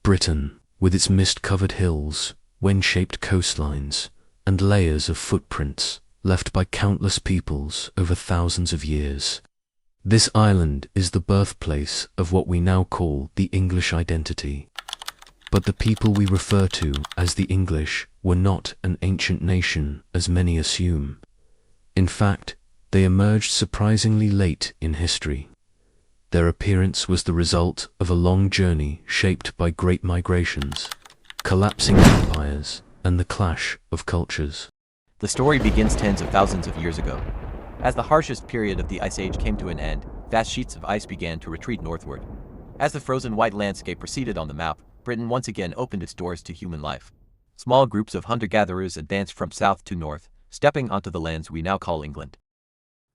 Britain, with its mist-covered hills, wind-shaped coastlines, and layers of footprints left by countless peoples over thousands of years. This island is the birthplace of what we now call the English identity. But the people we refer to as the English were not an ancient nation, as many assume. In fact, they emerged surprisingly late in history. Their appearance was the result of a long journey shaped by great migrations, collapsing empires, and the clash of cultures. The story begins tens of thousands of years ago. As the harshest period of the Ice Age came to an end, vast sheets of ice began to retreat northward. As the frozen white landscape receded on the map, Britain once again opened its doors to human life. Small groups of hunter-gatherers advanced from south to north, stepping onto the lands we now call England.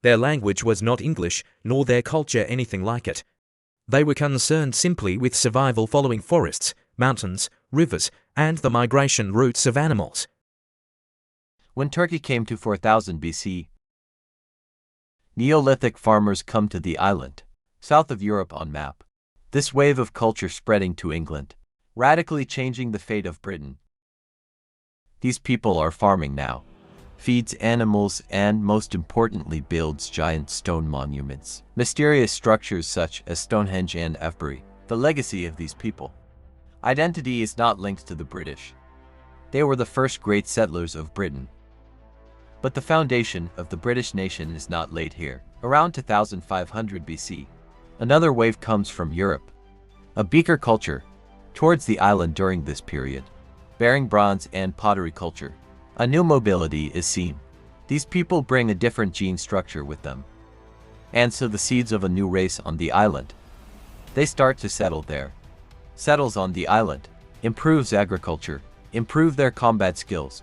Their language was not English, nor their culture anything like it. They were concerned simply with survival following forests, mountains, rivers, and the migration routes of animals. When Turkey came to 4000 BC, Neolithic farmers come to the island, south of Europe on map. This wave of culture spreading to England, radically changing the fate of Britain. These people are farming now, feeds animals, and most importantly builds giant stone monuments. Mysterious structures such as Stonehenge and Avebury, the legacy of these people. Identity is not linked to the British. They were the first great settlers of Britain. But the foundation of the British nation is not laid here. Around 2500 BC, another wave comes from Europe. A beaker culture towards the island during this period, bearing bronze and pottery culture. A new mobility is seen. These people bring a different gene structure with them, and sow the seeds of a new race on the island. They start to settle there. Settles on the island, improves agriculture, improve their combat skills.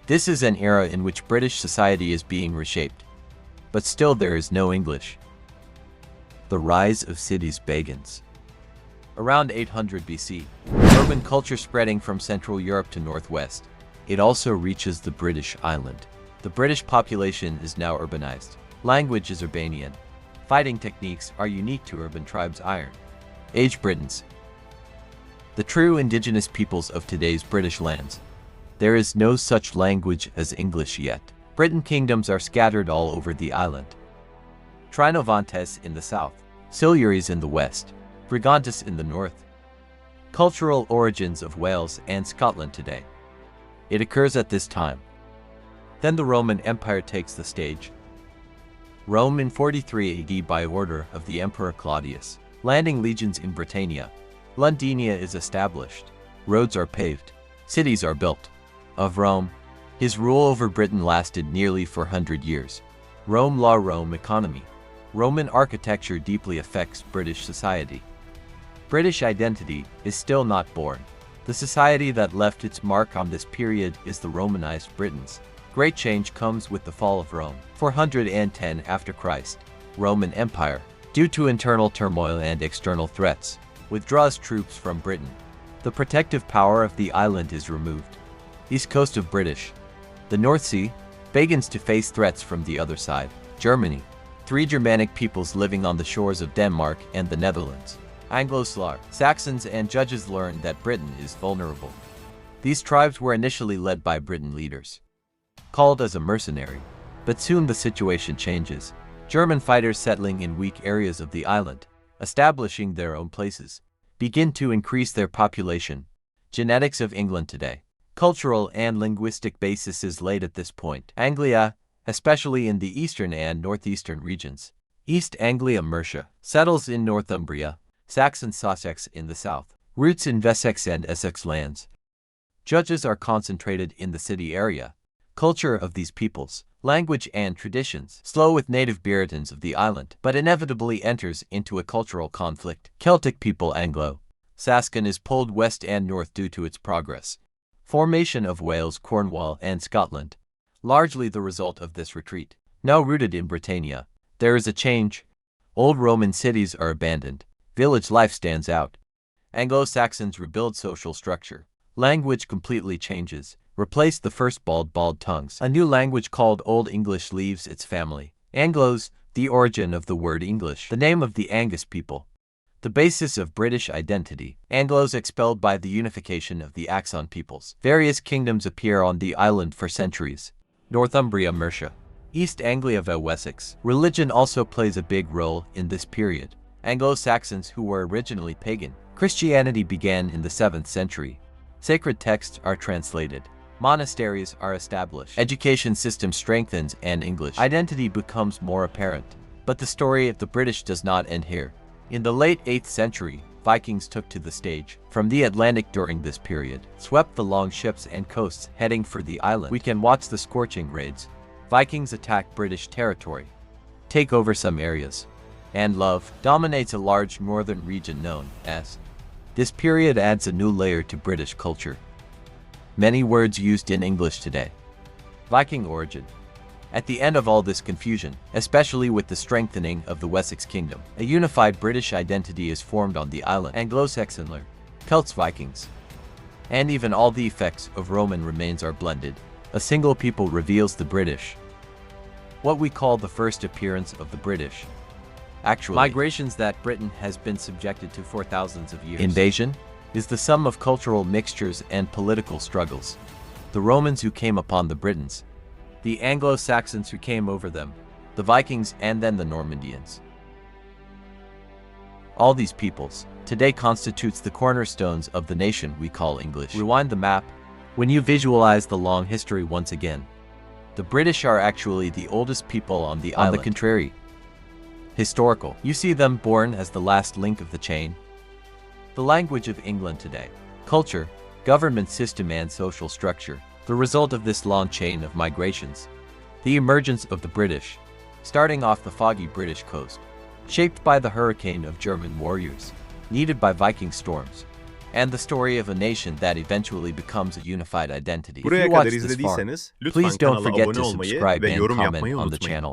This is an era in which British society is being reshaped. But still there is no English. The rise of cities begins. Around 800 BC, urban culture spreading from Central Europe to Northwest. It also reaches the British island. The British population is now urbanized. Language is Urbanian. Fighting techniques are unique to urban tribes. Iron Age Britons, the true indigenous peoples of today's British lands. There is no such language as English yet. Britain kingdoms are scattered all over the island. Trinovantes in the south, Silures in the west, Brigantes in the north. Cultural origins of Wales and Scotland today. It occurs at this time. Then the Roman Empire takes the stage. Rome in 43 AD by order of the Emperor Claudius, landing legions in Britannia. Londinia is established. Roads are paved. Cities are built. Of Rome, his rule over Britain lasted nearly 400 years. Rome law, Rome economy. Roman architecture deeply affects British society. British identity is still not born. The society that left its mark on this period is the Romanized Britons. Great change comes with the fall of Rome. 410 after Christ, Roman Empire, due to internal turmoil and external threats, withdraws troops from Britain. The protective power of the island is removed. East coast of British, the North Sea, begins to face threats from the other side. Germany, 3 Germanic peoples living on the shores of Denmark and the Netherlands. Anglo-Saxons and judges learned that Britain is vulnerable. These tribes were initially led by Briton leaders, called as a mercenary, but soon the situation changes. German fighters settling in weak areas of the island, establishing their own places, begin to increase their population. Genetics of England today. Cultural and linguistic basis is laid at this point. Anglia, especially in the eastern and northeastern regions. East Anglia Mercia, settles in Northumbria. Saxon Sussex in the south, roots in Wessex and Essex lands. Judges are concentrated in the city area. Culture of these peoples, language and traditions, slow with native Puritans of the island, but inevitably enters into a cultural conflict. Celtic people Anglo-Saxon is pulled west and north due to its progress. Formation of Wales, Cornwall, and Scotland, largely the result of this retreat. Now rooted in Britannia, there is a change. Old Roman cities are abandoned. Village life stands out. Anglo-Saxons rebuild social structure. Language completely changes. Replace the first bald tongues. A new language called Old English leaves its family. Anglos, the origin of the word English. The name of the Angus people. The basis of British identity. Anglos expelled by the unification of the Saxon peoples. Various kingdoms appear on the island for centuries. Northumbria, Mercia. East Anglia v. Wessex. Religion also plays a big role in this period. Anglo-Saxons, who were originally pagan. Christianity began in the 7th century. Sacred texts are translated. Monasteries are established. Education system strengthens and English identity becomes more apparent. But the story of the British does not end here. In the late 8th century, Vikings took to the stage. From the Atlantic during this period, swept the long ships and coasts heading for the island. We can watch the scorching raids. Vikings attack British territory, take over some areas, and dominates a large northern region known as. This period adds a new layer to British culture. Many words used in English today. Viking origin. At the end of all this confusion, especially with the strengthening of the Wessex kingdom, a unified British identity is formed on the island. Anglo-Saxon, Celts, Vikings, and even all the effects of Roman remains are blended. A single people reveals the British. What we call the first appearance of the British. Actually, migrations that Britain has been subjected to for thousands of years. Invasion is the sum of cultural mixtures and political struggles. The Romans who came upon the Britons, the Anglo-Saxons who came over them, the Vikings, and then the Normandians. All these peoples today constitutes the cornerstones of the nation we call English. Rewind the map. When you visualize the long history once again, the British are actually the oldest people on the island. On the contrary, historical. You see them born as the last link of the chain. The language of England today, culture, government system, and social structure. The result of this long chain of migrations. The emergence of the British, starting off the foggy British coast, shaped by the hurricane of German warriors, kneaded by Viking storms, and the story of a nation that eventually becomes a unified identity. If Buraya you kadar watched this far, izlediyseniz lütfen please don't kanala forget abone to olmayı subscribe ve and yorum comment yapmayı on the unutmayın. channel.